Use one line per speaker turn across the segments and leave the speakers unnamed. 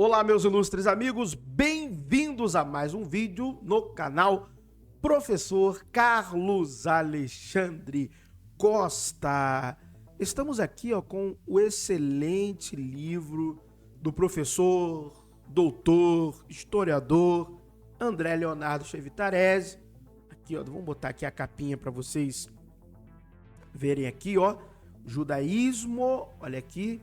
Olá, meus ilustres amigos, bem-vindos a mais um vídeo no canal Professor Carlos Alexandre Costa. Estamos aqui com o excelente livro do professor, doutor, historiador André Leonardo Chevitarese. Aqui, vamos botar aqui a capinha para vocês verem aqui, Judaísmo, olha aqui,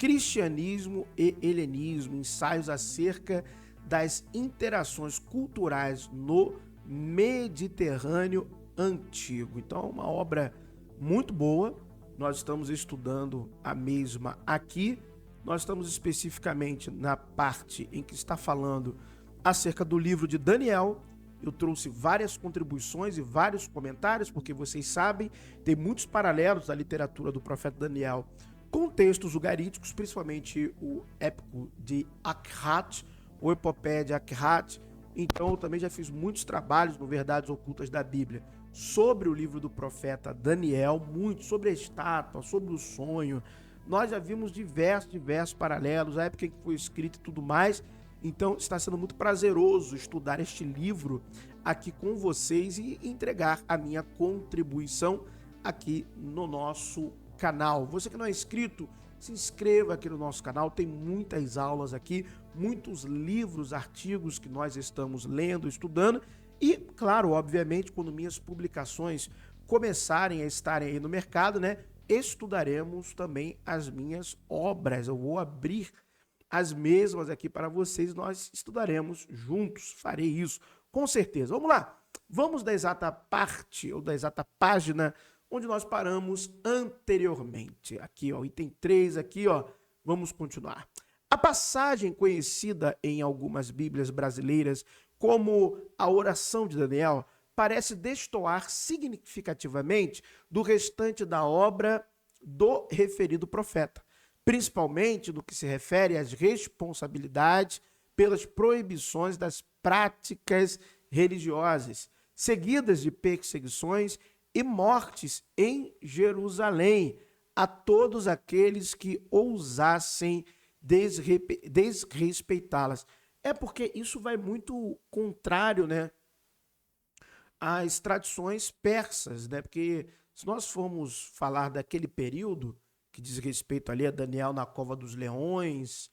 Cristianismo e Helenismo, ensaios acerca das interações culturais no Mediterrâneo Antigo. Então, uma obra muito boa. Nós estamos estudando a mesma aqui. Nós estamos especificamente na parte em que está falando acerca do livro de Daniel. Eu trouxe várias contribuições e vários comentários, porque vocês sabem, tem muitos paralelos da literatura do profeta Daniel com textos ugaríticos, principalmente o épico de Akhat, ou Epopeia de Akhat. Então, eu também já fiz muitos trabalhos no Verdades Ocultas da Bíblia sobre o livro do profeta Daniel, muito sobre a estátua, sobre o sonho. Nós já vimos diversos paralelos, a época em que foi escrito e tudo mais. Então, está sendo muito prazeroso estudar este livro aqui com vocês e entregar a minha contribuição aqui no nosso canal. Você que não é inscrito, se inscreva aqui no nosso canal, tem muitas aulas aqui, muitos livros, artigos que nós estamos lendo, estudando e, claro, obviamente, quando minhas publicações começarem a estarem aí no mercado, estudaremos também as minhas obras. Eu vou abrir as mesmas aqui para vocês, nós estudaremos juntos, farei isso, com certeza. Vamos lá, vamos da exata parte, ou da exata página, onde nós paramos anteriormente. Aqui, item 3, aqui, vamos continuar. A passagem conhecida em algumas bíblias brasileiras como a oração de Daniel parece destoar significativamente do restante da obra do referido profeta, principalmente no que se refere às responsabilidades pelas proibições das práticas religiosas, seguidas de perseguições e mortes em Jerusalém a todos aqueles que ousassem desrespeitá-las. É porque isso vai muito contrário, às tradições persas, Porque se nós formos falar daquele período que diz respeito ali a Daniel na cova dos leões,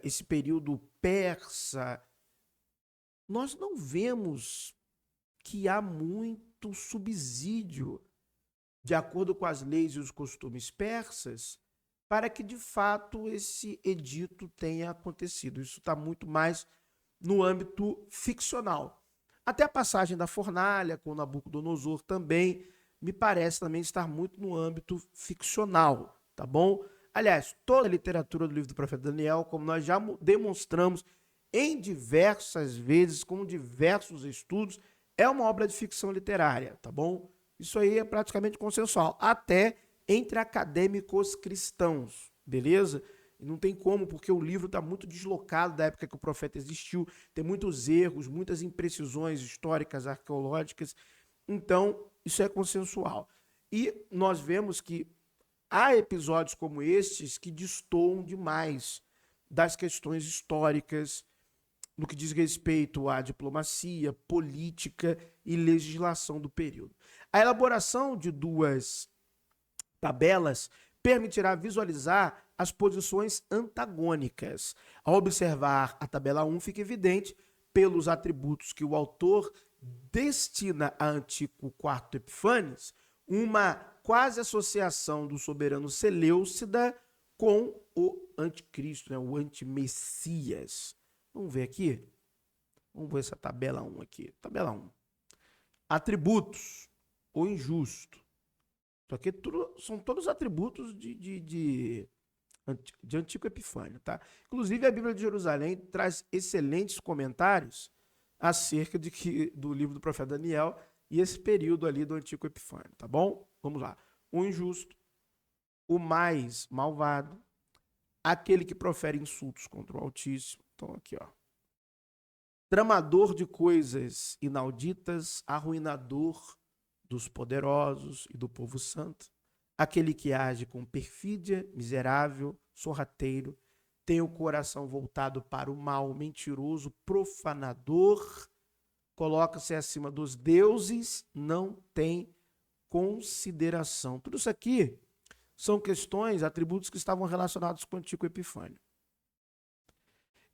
esse período persa, nós não vemos que há muito subsídio, de acordo com as leis e os costumes persas, para que de fato esse edito tenha acontecido. Isso está muito mais no âmbito ficcional. Até a passagem da fornalha com Nabucodonosor também me parece também estar muito no âmbito ficcional, tá bom? Aliás, toda a literatura do livro do profeta Daniel, como nós já demonstramos em diversas vezes, com diversos estudos, é uma obra de ficção literária, tá bom? Isso aí é praticamente consensual, até entre acadêmicos cristãos, beleza? E não tem como, porque o livro está muito deslocado da época que o profeta existiu, tem muitos erros, muitas imprecisões históricas, arqueológicas, então isso é consensual. E nós vemos que há episódios como estes que destoam demais das questões históricas, no que diz respeito à diplomacia, política e legislação do período. A elaboração de duas tabelas permitirá visualizar as posições antagônicas. Ao observar a tabela 1, fica evidente, pelos atributos que o autor destina a Antíoco IV Epífanes, uma quase associação do soberano Seleucida com o anticristo, o antimessias. Vamos ver aqui? Vamos ver essa tabela 1 aqui. Tabela 1. Atributos. O injusto. Isso aqui são todos atributos de Antíoco Epifânio, tá? Inclusive, a Bíblia de Jerusalém traz excelentes comentários acerca do livro do profeta Daniel e esse período ali do Antíoco Epifânio, tá bom? Vamos lá. O injusto. O mais malvado. Aquele que profere insultos contra o Altíssimo. Então, aqui, tramador de coisas inauditas, arruinador dos poderosos e do povo santo, aquele que age com perfídia, miserável, sorrateiro, tem o coração voltado para o mal, mentiroso, profanador, coloca-se acima dos deuses, não tem consideração. Tudo isso aqui são questões, atributos que estavam relacionados com o antigo Epifânio.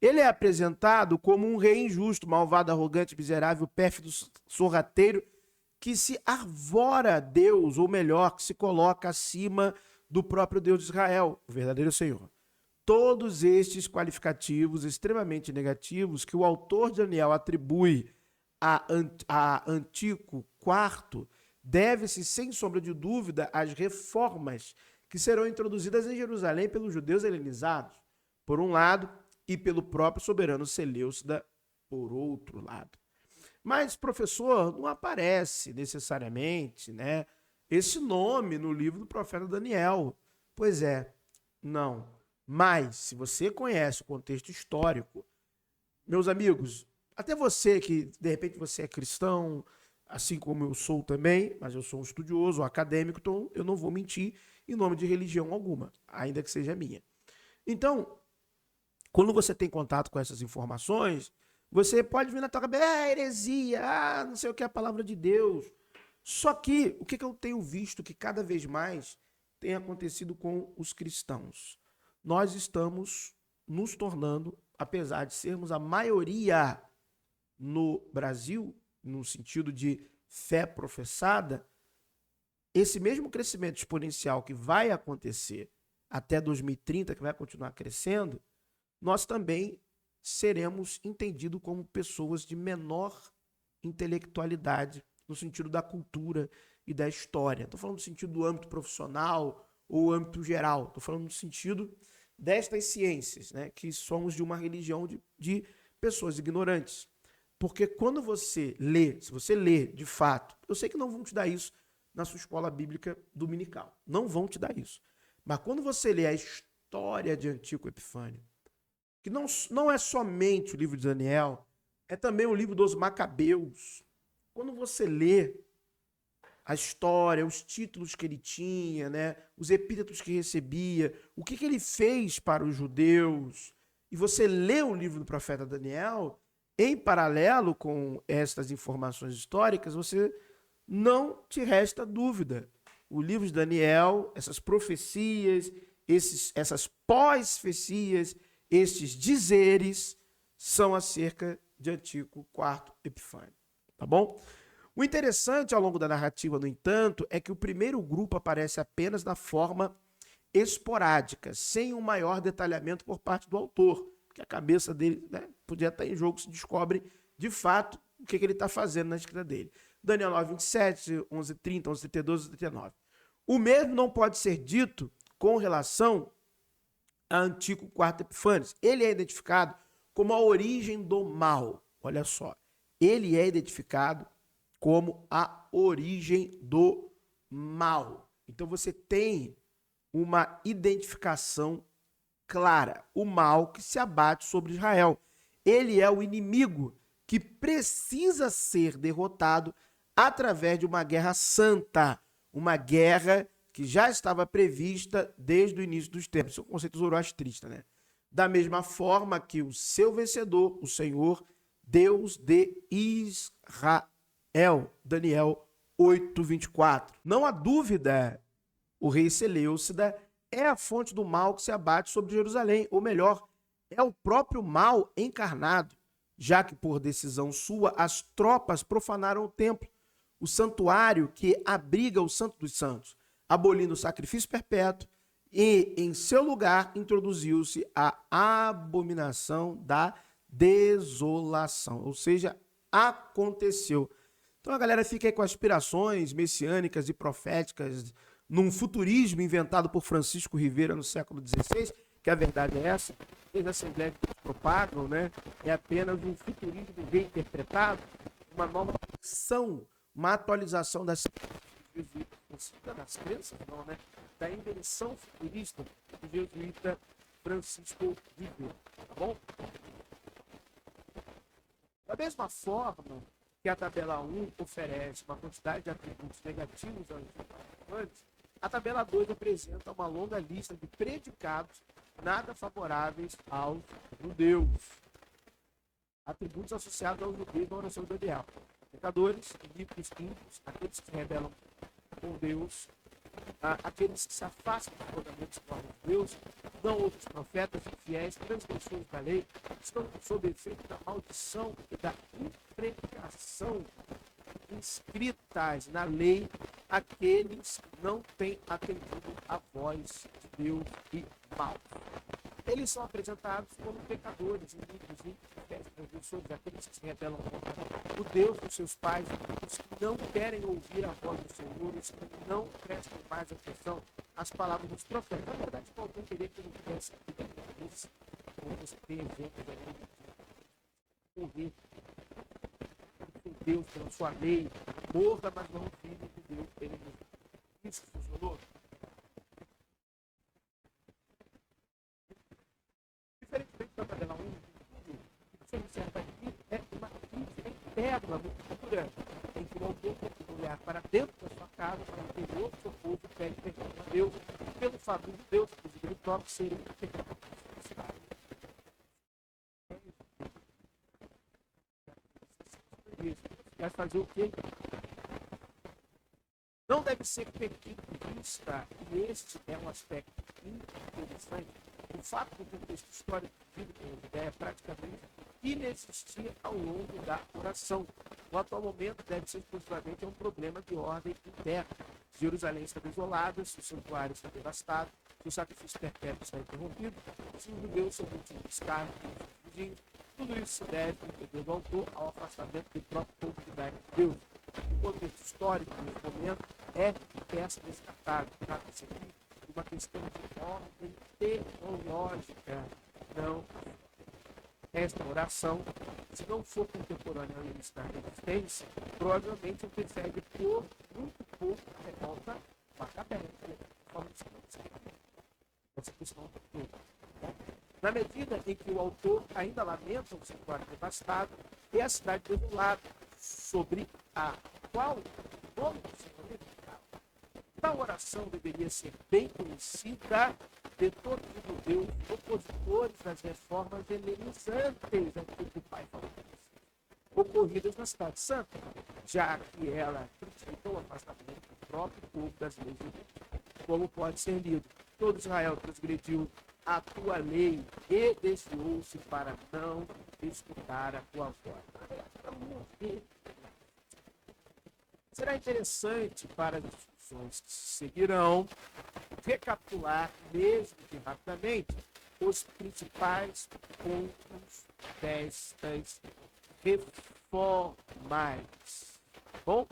Ele é apresentado como um rei injusto, malvado, arrogante, miserável, pérfido, sorrateiro, que se arvora a Deus, ou melhor, que se coloca acima do próprio Deus de Israel, o verdadeiro Senhor. Todos estes qualificativos extremamente negativos que o autor de Daniel atribui a Antíoco IV deve-se, sem sombra de dúvida, às reformas que serão introduzidas em Jerusalém pelos judeus helenizados, por um lado, e pelo próprio soberano Seleucida, por outro lado. Mas, professor, não aparece necessariamente, né, esse nome no livro do profeta Daniel. Pois é, não. Mas, se você conhece o contexto histórico, meus amigos, até você que, de repente, você é cristão, assim como eu sou também, mas eu sou um estudioso, um acadêmico, então eu não vou mentir em nome de religião alguma, ainda que seja minha. Então, quando você tem contato com essas informações, você pode vir na tua cabeça, heresia, não sei o que é a palavra de Deus. Só que, o que eu tenho visto que cada vez mais tem acontecido com os cristãos? Nós estamos nos tornando, apesar de sermos a maioria no Brasil, no sentido de fé professada, esse mesmo crescimento exponencial que vai acontecer até 2030, que vai continuar crescendo, nós também seremos entendidos como pessoas de menor intelectualidade, no sentido da cultura e da história. Estou falando no sentido do âmbito profissional ou âmbito geral. Estou falando no sentido destas ciências, né, que somos de uma religião de pessoas ignorantes. Porque quando você lê, se você lê de fato, eu sei que não vão te dar isso na sua escola bíblica dominical, não vão te dar isso. Mas quando você lê a história de Antíoco Epifânio, que não é somente o livro de Daniel, é também o livro dos Macabeus. Quando você lê a história, os títulos que ele tinha, né, os epítetos que recebia, o que ele fez para os judeus, e você lê o livro do profeta Daniel, em paralelo com estas informações históricas, você não te resta dúvida. O livro de Daniel, essas profecias, essas pós-fecias, estes dizeres são acerca de Antíoco IV Epifânio, tá bom? O interessante ao longo da narrativa, no entanto, é que o primeiro grupo aparece apenas na forma esporádica, sem um maior detalhamento por parte do autor, porque a cabeça dele, né, podia estar em jogo, se descobre de fato o que ele está fazendo na escrita dele. Daniel 9, 27, 11, 30, 11, 32, 11, 39. O mesmo não pode ser dito com relação a Antíoco IV Epifânio. Ele é identificado como a origem do mal. Olha só, ele é identificado como a origem do mal. Então você tem uma identificação clara, o mal que se abate sobre Israel. Ele é o inimigo que precisa ser derrotado através de uma guerra santa, uma guerra que já estava prevista desde o início dos tempos. Isso é um conceito zoroastrista, né? Da mesma forma que o seu vencedor, o Senhor, Deus de Israel. Daniel 8, 24. Não há dúvida, o rei Seleucida é a fonte do mal que se abate sobre Jerusalém, ou melhor, é o próprio mal encarnado, já que por decisão sua as tropas profanaram o templo, o santuário que abriga o Santo dos Santos, abolindo o sacrifício perpétuo, e em seu lugar introduziu-se a abominação da desolação, ou seja, aconteceu. Então a galera fica aí com aspirações messiânicas e proféticas num futurismo inventado por Francisco Rivera no século XVI, que a verdade é essa, as assembleias que eles propagam, né, é apenas um futurismo bem interpretado, uma nova versão, uma atualização das crenças, não, né, da invenção futurista do jesuíta Francisco Rivera, tá bom? Da mesma forma que a tabela 1 oferece uma quantidade de atributos negativos aos participantes, a tabela 2 apresenta uma longa lista de predicados nada favoráveis aos judeus. Atributos associados aos judeus na oração de Daniel: pecadores, ímpios, aqueles que se rebelam com Deus, aqueles que se afastam dos mandamentos de Deus, não outros profetas, infiéis, transgressores da lei, estão sob efeito da maldição e da imprecação inscritas na lei, aqueles que não têm atendido à voz de Deus e mal. Eles são apresentados como pecadores, inimigos, infiéis, transgressores, aqueles que se rebelam contra o Deus dos seus pais, os que não querem ouvir a voz do Senhor, os que não prestam mais atenção às palavras dos profetas. Na verdade, qualquer querer que não preste atenção, como você tem exemplos aí, morrer com Deus pela sua lei, morra, mas não vive de Deus, ele mesmo. Isso funcionou? Diferentemente da tabela 1, o que você observa aqui é uma interna muito grande, em que o autor tem que olhar para dentro da sua casa, para o interior do seu povo, e pede perdão a Deus, pelo fato de Deus, inclusive, ele próprio ser pecador. Vai fazer o quê? Não deve ser perdido de vista, e este é um aspecto interessante, o fato do contexto histórico vivido com a ideia praticamente inexistia ao longo da oração. No atual momento, deve ser exclusivamente um problema de ordem interna. Jerusalém está desolada, seu santuário está devastado, seu sacrifício perpétuo está interrompido, os judeus são últimos cargos, tudo isso se deve, do autor, ao afastamento do próprio povo de Deus. O contexto histórico, nesse momento, é peça descartável. Trata-se aqui de uma questão de ordem teológica. Não, esta oração, se não for contemporânea ao início da resistência, provavelmente antecede por muito pouco a revolta macabéia. Essa questão toda. Na medida em que o autor ainda lamenta o santuário devastado e a cidade desolada, sobre a qual o nome do Senhor edificava. Tal oração deveria ser bem conhecida de todos os judeus opositores das reformas helenizantes, aquilo que o pai falou, ocorridas na cidade santa, já que ela criticou o afastamento do próprio povo das leis de Deus. Como pode ser lido? Todo Israel transgrediu a tua lei e desviou-se para não escutar a tua voz. Será interessante para as discussões que seguirão recapitular, mesmo que rapidamente, os principais pontos destas reformas. Bom,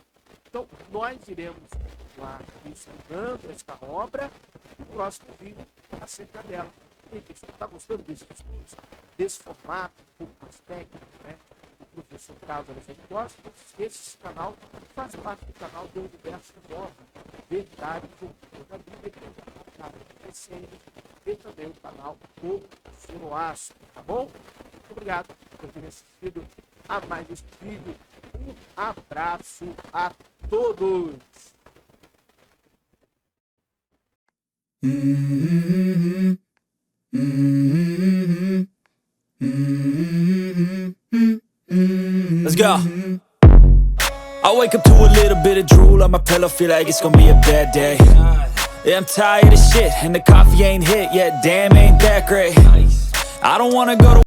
então nós iremos continuar estudando esta obra no próximo vídeo acerca dela. E você está gostando desses estudos, desse formato um pouco mais técnico, né? O professor Carlos Alexandre gosta, esse canal faz parte do canal do Universo Nova, Verdade da Bíblia, que é o canal do PCN, e também o canal do Zoroastro, tá bom? Muito obrigado por ter assistido a mais este vídeo. Um abraço a todos!
Let's go. I wake up to a little bit of drool on my pillow, feel like it's gonna be a bad day. Yeah, I'm tired of shit, and the coffee ain't hit yet, damn, ain't that great. I don't wanna go to